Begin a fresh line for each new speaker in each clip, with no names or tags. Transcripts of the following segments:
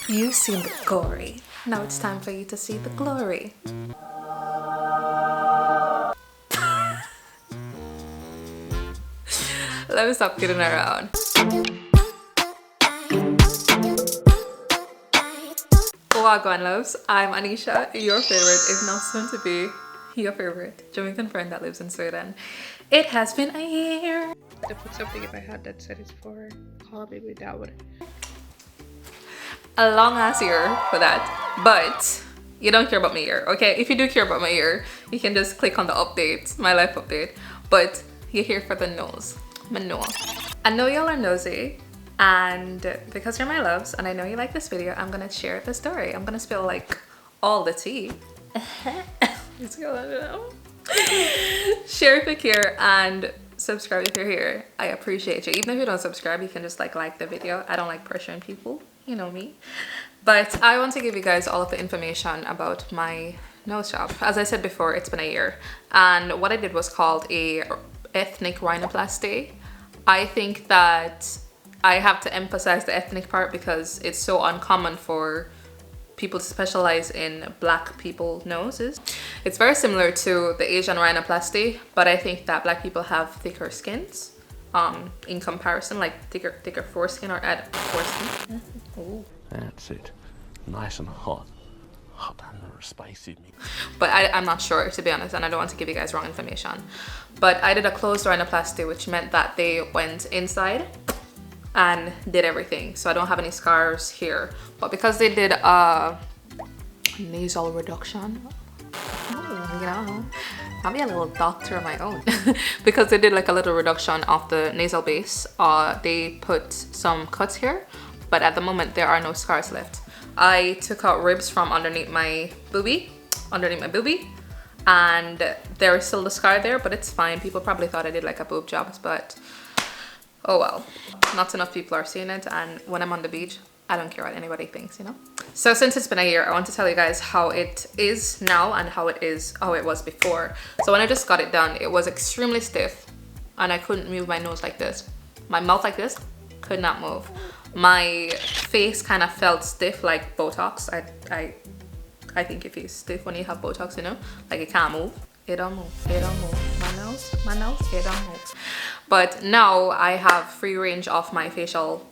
You've seen the gory. Now it's time for you to see the glory. Let me stop kidding around. Wagwan loves, I'm Anisha, your favorite, if not soon to be your favorite Jamaican friend that lives in Sweden. It has been a year. To put something if I had that set is for probably that would a long ass year for that, but you don't care about my ear, okay? If you do care about my ear, you can just click on the update, my life update, but you're here for the nose, my nose. I know y'all are nosy, and because you're my loves and I know you like this video, I'm gonna share the story. I'm gonna spill like all the tea. Share if you care and subscribe if you're here. I appreciate you. Even if you don't subscribe, you can just like the video. I don't like pressuring people, you know me. But I want to give you guys all of the information about my nose job. As I said before, it's been a year, and what I did was called a ethnic rhinoplasty. I think that I have to emphasize the ethnic part because it's so uncommon for people to specialize in black people noses. It's very similar to the Asian rhinoplasty, but I think that black people have thicker skins in comparison, like thicker foreskin or add foreskin. Ooh.
That's it. Nice and hot. Hot and spicy.
But I'm not sure, to be honest, and I don't want to give you guys wrong information. But I did a closed rhinoplasty, which meant that they went inside and did everything. So I don't have any scars here. But because they did a nasal reduction, you know, I'll be a little doctor of my own. Because they did like a little reduction of the nasal base, they put some cuts here, but at the moment there are no scars left. I took out ribs from underneath my boobie, and there is still the scar there, but it's fine. People probably thought I did like a boob job, but oh well. Not enough people are seeing it, and when I'm on the beach, I don't care what anybody thinks, you know? So since it's been a year, I want to tell you guys how it is now and how it was before. So when I just got it done, it was extremely stiff and I couldn't move my nose like this. My mouth like this, could not move. My face kind of felt stiff like Botox. I think if it's stiff when you have Botox, you know, like it can't move. It don't move, it don't move. My nose, it don't move. But now I have free range of my facial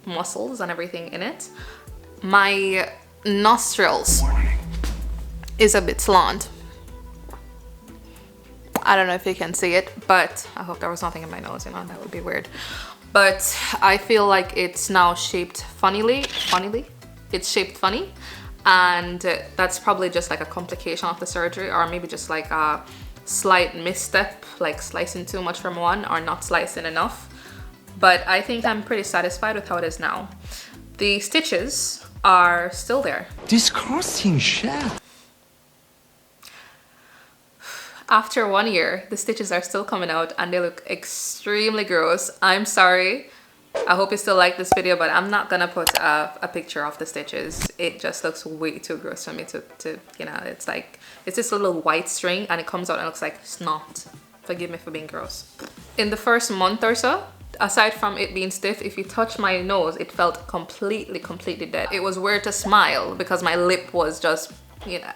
muscles and everything in it. My nostrils is a bit slant. I don't know if you can see it, but I hope there was nothing in my nose, you know, that would be weird. But I feel like it's now shaped funnily. It's shaped funny, and that's probably just like a complication of the surgery, or maybe just like a slight misstep, like slicing too much from one or not slicing enough. But I think I'm pretty satisfied with how it is now. The stitches are still there.
Disgusting shit.
After 1 year, the stitches are still coming out and they look extremely gross. I'm sorry. I hope you still like this video, but I'm not gonna put a picture of the stitches. It just looks way too gross for me to you know, it's like, it's this little white string and it comes out and looks like snot. Forgive me for being gross. In the first month or so, aside from it being stiff, if you touch my nose, it felt completely dead. It was weird to smile because my lip was just, you know,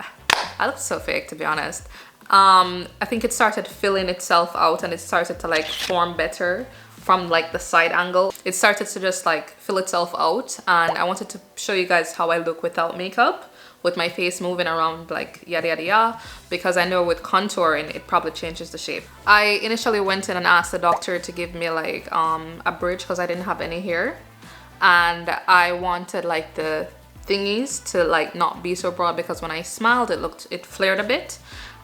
I looked so fake, to be honest. I think it started filling itself out and it started to like form better from like the side angle. It started to just like fill itself out, and I wanted to show you guys how I look without makeup, with my face moving around like yada yada yada, because I know with contouring it probably changes the shape. I initially went in and asked the doctor to give me like a bridge because I didn't have any hair, and I wanted like the thingies to like not be so broad because when I smiled it flared a bit.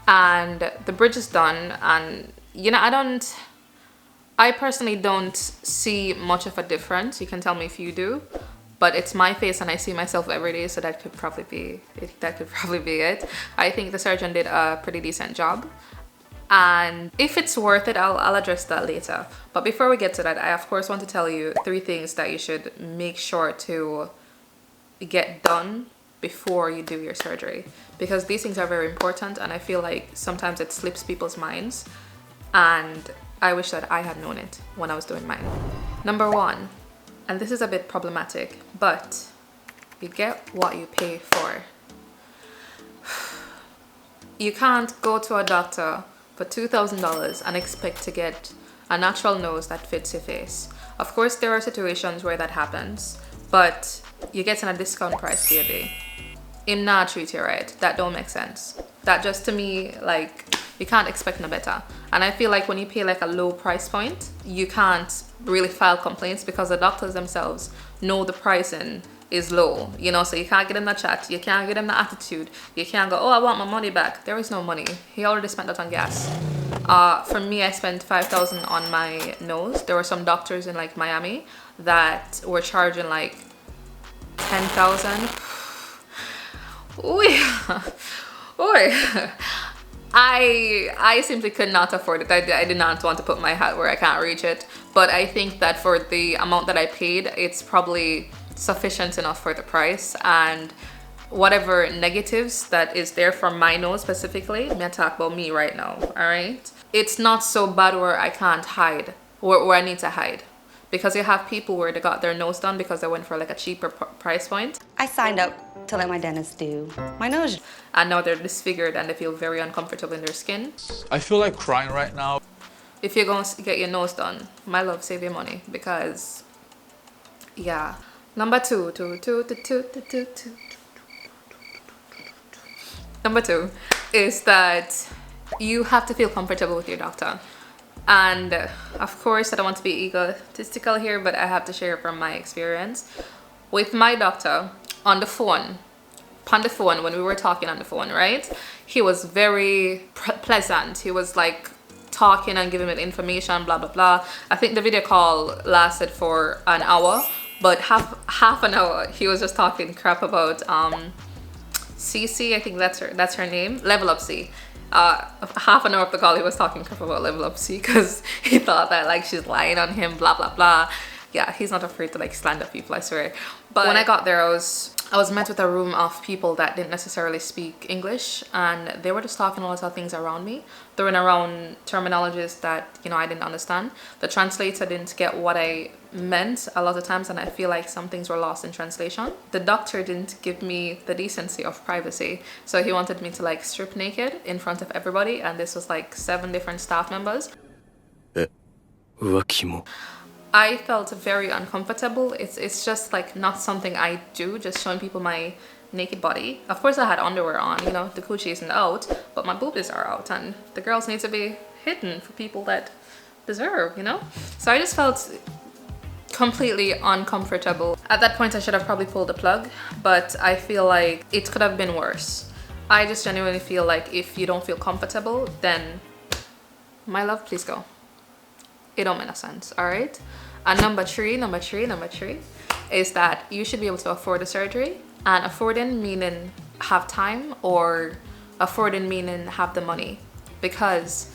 And the bridge is done, and you know, I personally don't see much of a difference. You can tell me if you do, but it's my face and I see myself every day, so that could probably be it. I think the surgeon did a pretty decent job, and if it's worth it, I'll address that later. But before we get to that, I of course want to tell you 3 things that you should make sure to get done before you do your surgery, because these things are very important, and I feel like sometimes it slips people's minds, and I wish that I had known it when I was doing mine. Number 1, and this is a bit problematic, but You get what you pay for. You can't go to a doctor for $2,000 and expect to get a natural nose that fits your face. Of course, there are situations where that happens, but you're getting a discount price, baby. Him not treat you right. That don't make sense. That just, to me, like, you can't expect no better. And I feel like when you pay like a low price point, you can't really file complaints because the doctors themselves know the pricing is low, you know, so you can't get him the chat, you can't get him the attitude, you can't go, oh, I want my money back. There is no money. He already spent that on gas. For me, I spent $5,000 on my nose. There were some doctors in like Miami that were charging like $10,000. I simply could not afford it. I did not want to put my hat where I can't reach it. But I think that for the amount that I paid, it's probably sufficient enough for the price. And whatever negatives that is there for my nose specifically, I'm gonna talk about me right now, all right? It's not so bad where I can't hide, where I need to hide. Because you have people where they got their nose done because they went for like a cheaper price point.
I signed up to let my dentist do my nose.
And now they're disfigured and they feel very uncomfortable in their skin.
I feel like crying right now.
If you're going to get your nose done, my love, save your money because, yeah. Number two is that you have to feel comfortable with your doctor. And of course, I don't want to be egotistical here, but I have to share from my experience. With my doctor, on the phone, when we were talking on the phone, right? He was very pleasant. He was like talking and giving me information, blah, blah, blah. I think the video call lasted for an hour, but half an hour, he was just talking crap about CC, I think that's her name, Level Up C. Half an hour of the call he was talking crap about Level Up C because he thought that like she's lying on him, blah blah blah. Yeah, he's not afraid to like slander people, I swear. But when I got there, I was met with a room of people that didn't necessarily speak English, and they were just talking a lot of things around me, throwing around terminologies that, you know, I didn't understand. The translator didn't get what I meant a lot of times, and I feel like some things were lost in translation. The doctor didn't give me the decency of privacy, so he wanted me to like strip naked in front of everybody, and this was like 7 different staff members. I felt very uncomfortable. It's just like not something I do, just showing people my naked body. Of course I had underwear on, you know, the coochie isn't out, but my boobies are out, and the girls need to be hidden for people that deserve, you know? So I just felt completely uncomfortable. At that point I should have probably pulled the plug, but I feel like it could have been worse. I just genuinely feel like if you don't feel comfortable, then my love, please go. It don't make no sense, all right? And number three is that you should be able to afford the surgery. And affording meaning have time, or affording meaning have the money, because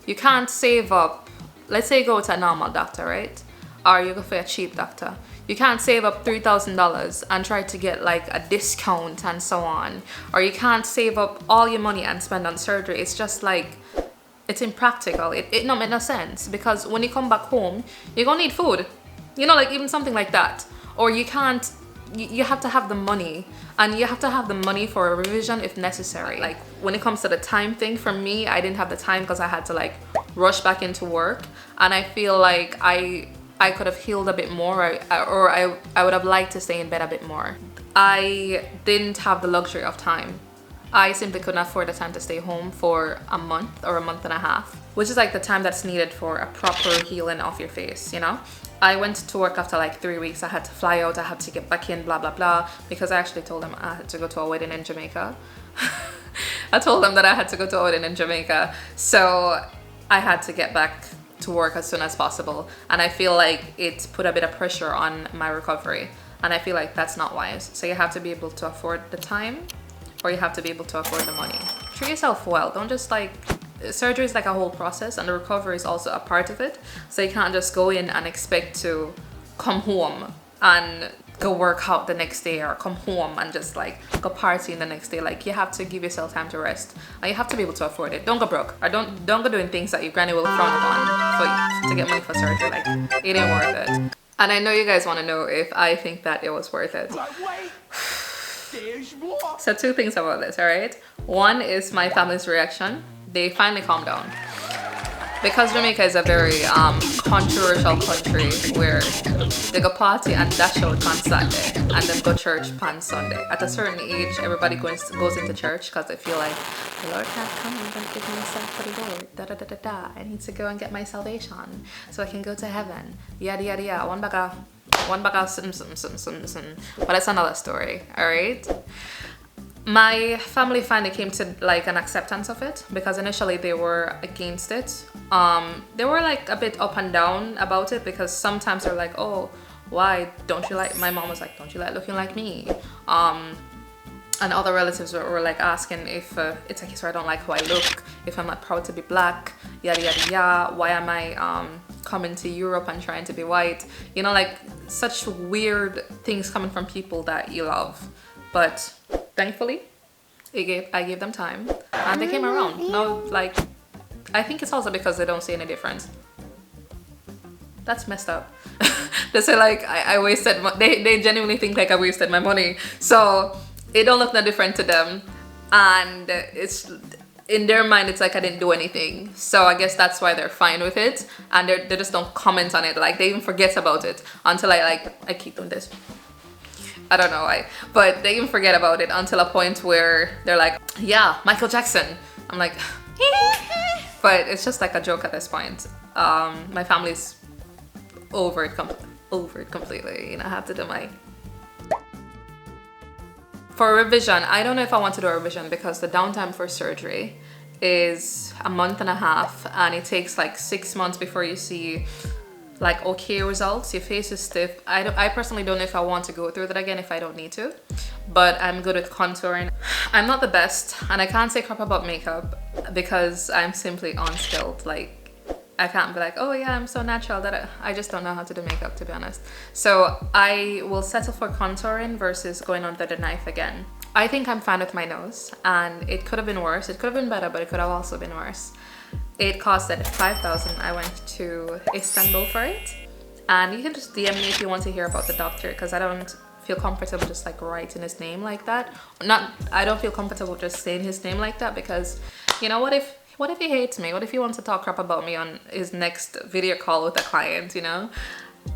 you can't save up. Let's say you go to a normal doctor, right? Or you go for a cheap doctor. You can't save up $3,000 and try to get like a discount and so on. Or you can't save up all your money and spend on surgery. It's just like, it's impractical. It don't make no sense, because when you come back home, you're gonna need food, you know, like even something like that. Or you can't, you have to have the money, and you have to have the money for a revision if necessary. Like when it comes to the time thing, for me, I didn't have the time because I had to like rush back into work, and I feel like I could have healed a bit more, or I would have liked to stay in bed a bit more. I didn't have the luxury of time. I simply couldn't afford the time to stay home for a month or a month and a half, which is like the time that's needed for a proper healing of your face, you know? I went to work after like 3 weeks. I had to fly out, I had to get back in, blah, blah, blah, because I actually told them I had to go to a wedding in Jamaica. I told them that I had to go to a wedding in Jamaica. So I had to get back to work as soon as possible. And I feel like it put a bit of pressure on my recovery. And I feel like that's not wise. So you have to be able to afford the time, or you have to be able to afford the money. Treat yourself well. Don't just like, surgery is like a whole process, and the recovery is also a part of it. So you can't just go in and expect to come home and go work out the next day, or come home and just like go partying the next day. Like you have to give yourself time to rest, and you have to be able to afford it. Don't go broke, or don't go doing things that your granny will frown upon to get money for surgery. Like it ain't worth it. And I know you guys want to know if I think that it was worth it. So two things about this, all right? One is my family's reaction. They finally calmed down. Because Jamaica is a very controversial country where they go party and dash out on Saturday and then go church on Sunday. At a certain age, everybody goes into church because they feel like, the Lord can't come and don't give myself for the Lord. Da da da da da. I need to go and get my salvation so I can go to heaven. Yada yada yada. One back out, some. But that's another story, alright? My family finally came to like an acceptance of it because initially they were against it. They were like a bit up and down about it because sometimes they're like, oh, why don't you like, my mom was like, don't you like looking like me? And other relatives were like asking if it's a case where I don't like how I look, if I'm not proud to be black, yada yada yada, why am I coming to Europe and trying to be white? You know, like such weird things coming from people that you love. But thankfully, I gave them time and they came around. Now, like, I think it's also because they don't see any difference. That's messed up. They say like, I wasted, they genuinely think like I wasted my money. So it don't look no different to them. And it's, in their mind, it's like I didn't do anything. So I guess that's why they're fine with it. And they just don't comment on it. Like they even forget about it until I keep doing this. I don't know why, but they even forget about it until a point where they're like, yeah, Michael Jackson. I'm like, but it's just like a joke at this point. My family's over it completely. You know, I have to do my... For revision, I don't know if I want to do a revision because the downtime for surgery is a month and a half and it takes like 6 months before you see like okay results. Your face is stiff. I personally don't know if I want to go through that again if I don't need to, but I'm good with contouring. I'm not the best and I can't say crap about makeup because I'm simply unskilled. Like I can't be like, oh yeah, I'm so natural, that I just don't know how to do makeup, to be honest. So I will settle for contouring versus going under the knife again. I think I'm fine with my nose and it could have been worse. It could have been better, but it could have also been worse. It costed $5,000. I went to Istanbul for it. And you can just DM me if you want to hear about the doctor because I don't feel comfortable just like writing his name like that. I don't feel comfortable just saying his name like that because, you know, what if he hates me? What if he wants to talk crap about me on his next video call with a client, you know?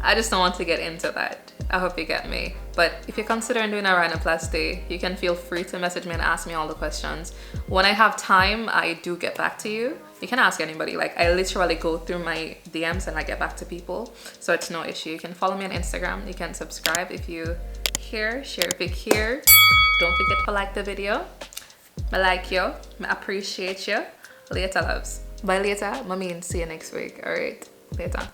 I just don't want to get into that. I hope you get me. But if you're considering doing a rhinoplasty, you can feel free to message me and ask me all the questions. When I have time, I do get back to you. You can ask anybody. Like I literally go through my DMs and I get back to people. So it's no issue. You can follow me on Instagram. You can subscribe if you here, share if you here. Don't forget to like the video. I like you. I appreciate you. Later, loves. Bye later. I mean, see you next week. All right. Later.